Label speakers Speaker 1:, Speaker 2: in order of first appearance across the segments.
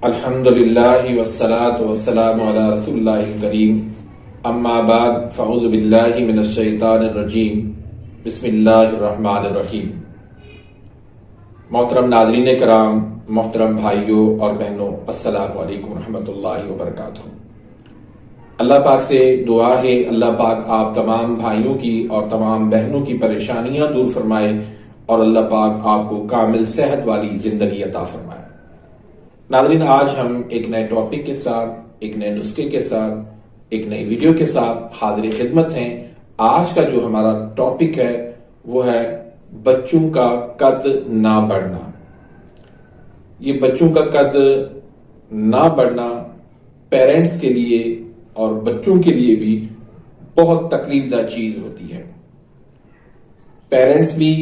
Speaker 1: الحمدللہ والصلاة والسلام علی رسول اللہ الکریم، اما بعد فاعوذ باللہ من الشیطان الرجیم، بسم اللہ الرحمن الرحیم۔ محترم ناظرین کرام، محترم بھائیوں اور بہنوں، السلام علیکم ورحمۃ اللہ وبرکاتہ۔ اللہ پاک سے دعا ہے اللہ پاک آپ تمام بھائیوں کی اور تمام بہنوں کی پریشانیاں دور فرمائے اور اللہ پاک آپ کو کامل صحت والی زندگی عطا فرمائے۔ ناظرین، آج ہم ایک نئے ٹاپک کے ساتھ، ایک نئے نسخے کے ساتھ، ایک نئی ویڈیو کے ساتھ حاضر خدمت ہیں۔ آج کا جو ہمارا ٹاپک ہے وہ ہے بچوں کا قد نہ بڑھنا۔ یہ بچوں کا قد نہ بڑھنا پیرنٹس کے لیے اور بچوں کے لیے بھی بہت تکلیف دہ چیز ہوتی ہے۔ پیرنٹس بھی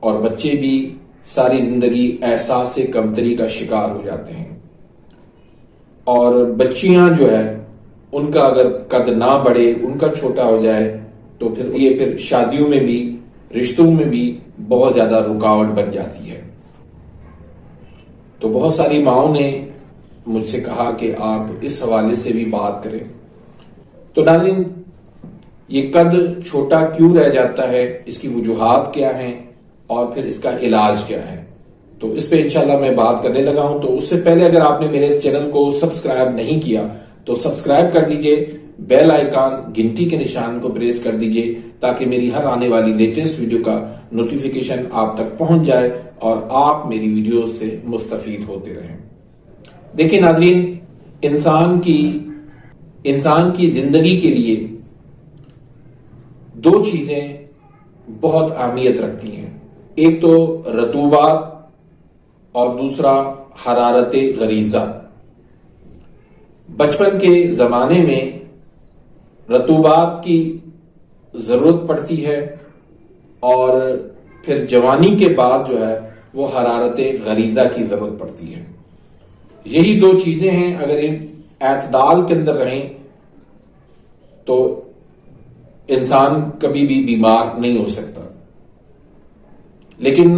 Speaker 1: اور بچے بھی ساری زندگی احساس کمتری کا شکار ہو جاتے ہیں، اور بچیاں جو ہے ان کا اگر قد نہ بڑھے، ان کا چھوٹا ہو جائے تو پھر شادیوں میں بھی، رشتوں میں بھی بہت زیادہ رکاوٹ بن جاتی ہے۔ تو بہت ساری ماؤں نے مجھ سے کہا کہ آپ اس حوالے سے بھی بات کریں۔ تو ناظرین، یہ قد چھوٹا کیوں رہ جاتا ہے، اس کی وجوہات کیا ہیں اور پھر اس کا علاج کیا ہے، تو اس پہ انشاءاللہ میں بات کرنے لگا ہوں۔ تو اس سے پہلے اگر آپ نے میرے اس چینل کو سبسکرائب نہیں کیا تو سبسکرائب کر دیجئے، بیل آئیکن گھنٹی کے نشان کو پریس کر دیجئے تاکہ میری ہر آنے والی لیٹسٹ ویڈیو کا نوٹیفیکیشن آپ تک پہنچ جائے اور آپ میری ویڈیو سے مستفید ہوتے رہیں۔ دیکھیں ناظرین، انسان کی زندگی کے لیے دو چیزیں بہت اہمیت رکھتی ہیں، ایک تو رطوبات اور دوسرا حرارت غریزہ۔ بچپن کے زمانے میں رطوبات کی ضرورت پڑتی ہے اور پھر جوانی کے بعد جو ہے وہ حرارت غریزہ کی ضرورت پڑتی ہے۔ یہی دو چیزیں ہیں، اگر ان اعتدال کے اندر رہیں تو انسان کبھی بھی بیمار نہیں ہو سکتا۔ لیکن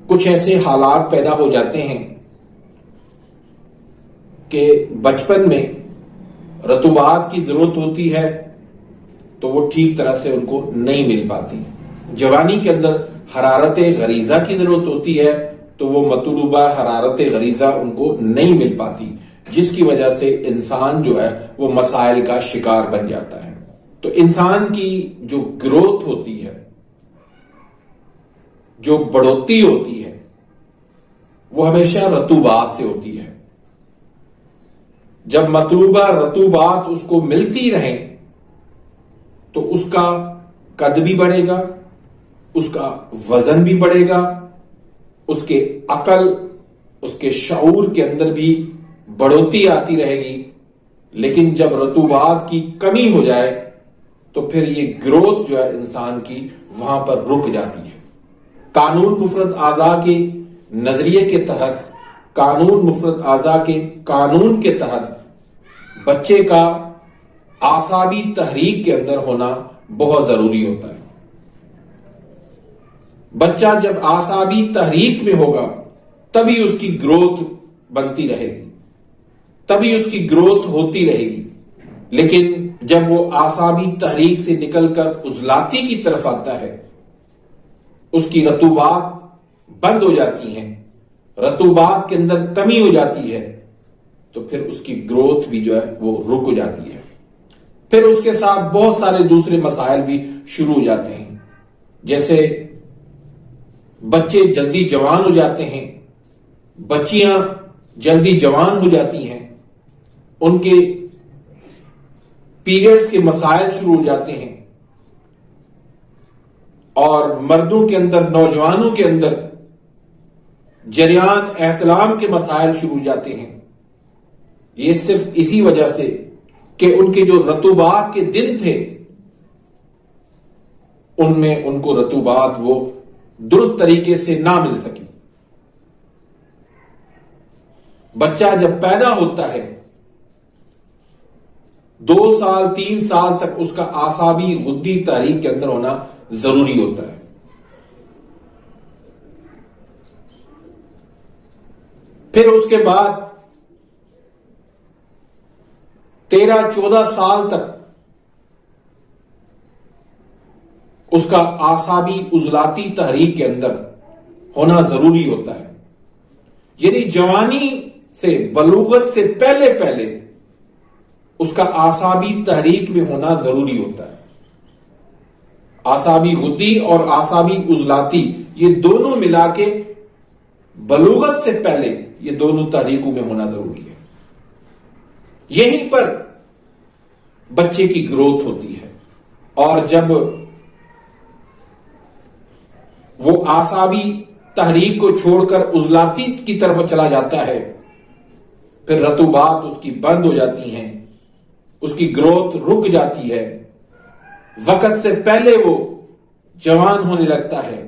Speaker 1: کچھ ایسے حالات پیدا ہو جاتے ہیں کہ بچپن میں رطوبات کی ضرورت ہوتی ہے تو وہ ٹھیک طرح سے ان کو نہیں مل پاتی۔ جوانی کے اندر حرارت غریزہ کی ضرورت ہوتی ہے تو وہ مطلوبہ حرارت غریزہ ان کو نہیں مل پاتی، جس کی وجہ سے انسان جو ہے وہ مسائل کا شکار بن جاتا ہے۔ تو انسان کی جو گروتھ ہوتی ہے، جو بڑھوتری ہوتی ہے، وہ ہمیشہ رطوبات سے ہوتی ہے۔ جب مطلوبہ رطوبات اس کو ملتی رہیں تو اس کا قد بھی بڑھے گا، اس کا وزن بھی بڑھے گا، اس کے عقل، اس کے شعور کے اندر بھی بڑھوتری آتی رہے گی۔ لیکن جب رطوبات کی کمی ہو جائے تو پھر یہ گروتھ جو ہے انسان کی وہاں پر رک جاتی ہے۔ قانون مفرد اعضاء کے نظریے کے تحت، قانون مفرد اعضاء کے قانون کے تحت بچے کا اعصابی تحریک کے اندر ہونا بہت ضروری ہوتا ہے۔ بچہ جب اعصابی تحریک میں ہوگا تبھی اس کی گروتھ بنتی رہے گی، تبھی اس کی گروتھ ہوتی رہے گی۔ لیکن جب وہ اعصابی تحریک سے نکل کر عضلاتی کی طرف آتا ہے، اس کی رطوبات بند ہو جاتی ہیں، رطوبات کے اندر کمی ہو جاتی ہے، تو پھر اس کی گروتھ بھی جو ہے وہ رک ہو جاتی ہے۔ پھر اس کے ساتھ بہت سارے دوسرے مسائل بھی شروع ہو جاتے ہیں، جیسے بچے جلدی جوان ہو جاتے ہیں، بچیاں جلدی جوان ہو جاتی ہیں، ان کے پیریڈز کے مسائل شروع ہو جاتے ہیں، اور مردوں کے اندر، نوجوانوں کے اندر جریان احتلام کے مسائل شروع ہو جاتے ہیں۔ یہ صرف اسی وجہ سے کہ ان کے جو رطوبات کے دن تھے ان میں ان کو رطوبات وہ درست طریقے سے نہ مل سکی۔ بچہ جب پیدا ہوتا ہے 2 سال 3 سال تک اس کا اعصابی غدی تحریک کے اندر ہونا ضروری ہوتا ہے۔ پھر اس کے بعد 13-14 سال تک اس کا اعصابی عضلاتی تحریک کے اندر ہونا ضروری ہوتا ہے. یعنی جوانی سے بلوغت سے پہلے پہلے اس کا اعصابی تحریک میں ہونا ضروری ہوتا ہے. اعصابی غدی اور اعصابی عضلاتی یہ دونوں ملا کے بلوغت سے پہلے یہ دونوں تحریکوں میں ہونا ضروری ہے. یہیں پر بچے کی گروتھ ہوتی ہے. اور جب وہ اعصابی تحریک کو چھوڑ کر عضلاتی کی طرف چلا جاتا ہے پھر رطوبات اس کی بند ہو جاتی ہیں, اس کی گروتھ رک جاتی ہے, وقت سے پہلے وہ جوان ہونے لگتا ہے,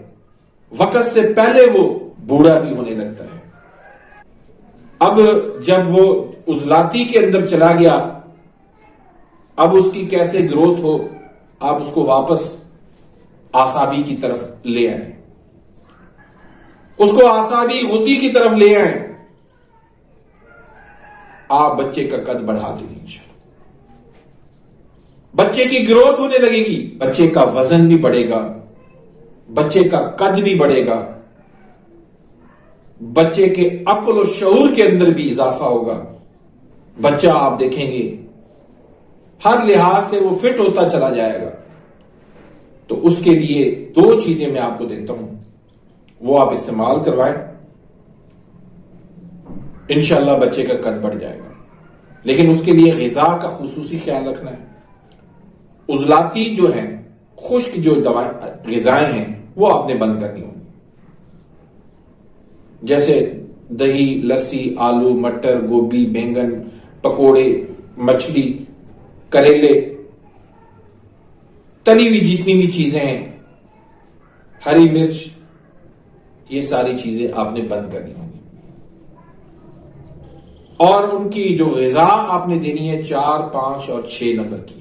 Speaker 1: وقت سے پہلے وہ بوڑھا بھی ہونے لگتا ہے. اب جب وہ عضلاتی کے اندر چلا گیا, اب اس کی کیسے گروتھ ہو, آپ اس کو واپس اعصابی کی طرف لے آئیں, اس کو اعصابی غدی کی طرف لے آئیں, آپ بچے کا قد بڑھا دیں گے انشاءاللہ. بچے کی گروتھ ہونے لگے گی, بچے کا وزن بھی بڑھے گا, بچے کا قد بھی بڑھے گا, بچے کے عقل و شعور کے اندر بھی اضافہ ہوگا. بچہ آپ دیکھیں گے ہر لحاظ سے وہ فٹ ہوتا چلا جائے گا. تو اس کے لیے 2 چیزیں میں آپ کو دیتا ہوں, وہ آپ استعمال کروائیں, انشاءاللہ بچے کا قد بڑھ جائے گا. لیکن اس کے لیے غذا کا خصوصی خیال رکھنا ہے. عضلاتی جو ہیں, خشک جو غذائیں ہیں وہ آپ نے بند کرنی ہوں, جیسے دہی, لسی, آلو, مٹر, گوبھی, بینگن, پکوڑے, مچھلی, کریلے, تلی ہوئی جتنی بھی چیزیں ہیں, ہری مرچ, یہ ساری چیزیں آپ نے بند کرنی ہوں. اور ان کی جو غذا آپ نے دینی ہے 4, 5 اور 6 نمبر کی.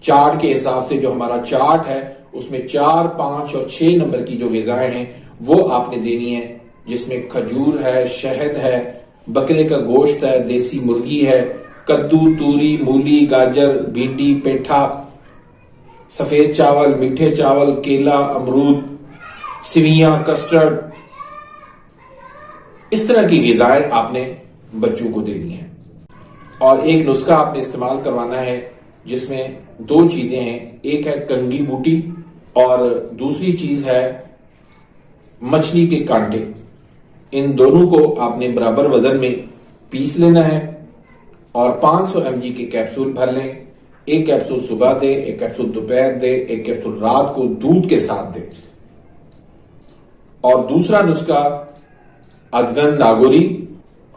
Speaker 1: چارٹ کے حساب سے جو ہمارا چارٹ ہے اس میں 4, 5 اور 6 نمبر کی جو غذائیں ہیں وہ آپ نے دینی ہے, جس میں کھجور ہے, شہد ہے, بکرے کا گوشت ہے, دیسی مرغی ہے, کدو, توری, مولی, گاجر, بھنڈی, پیٹھا, سفید چاول, میٹھے چاول, کیلا, امرود, سویاں, کسٹرڈ, اس طرح کی غذائیں آپ نے بچوں کو دینی ہے. اور ایک نسخہ آپ نے استعمال کروانا ہے جس میں 2 چیزیں ہیں, ایک ہے کنگھی بوٹی اور دوسری چیز ہے مچھلی کے کانٹے. ان دونوں کو آپ نے برابر وزن میں پیس لینا ہے اور 500 mg کے کیپسول بھر لیں. 1 کیپسول صبح دیں, 1 کیپسول دوپہر دیں, 1 کیپسول رات کو دودھ کے ساتھ دیں. اور دوسرا نسخہ ازگن ناگوری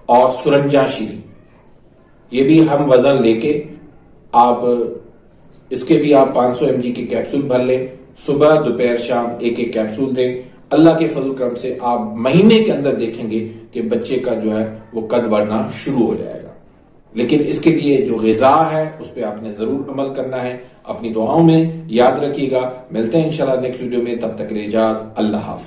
Speaker 1: اور سرنجا شیری, یہ بھی ہم وزن لے کے آپ اس کے بھی آپ 500 mg کے کیپسول بھر لیں. صبح, دوپہر, شام 1 کیپسول دیں. اللہ کے فضل کرم سے آپ مہینے کے اندر دیکھیں گے کہ بچے کا جو ہے وہ قد بڑھنا شروع ہو جائے گا. لیکن اس کے لیے جو غذا ہے اس پہ آپ نے ضرور عمل کرنا ہے. اپنی دعاؤں میں یاد رکھیے گا. ملتے ہیں انشاءاللہ نیکسٹ ویڈیو میں, تب تک کے لیے اجازت, اللہ حافظ.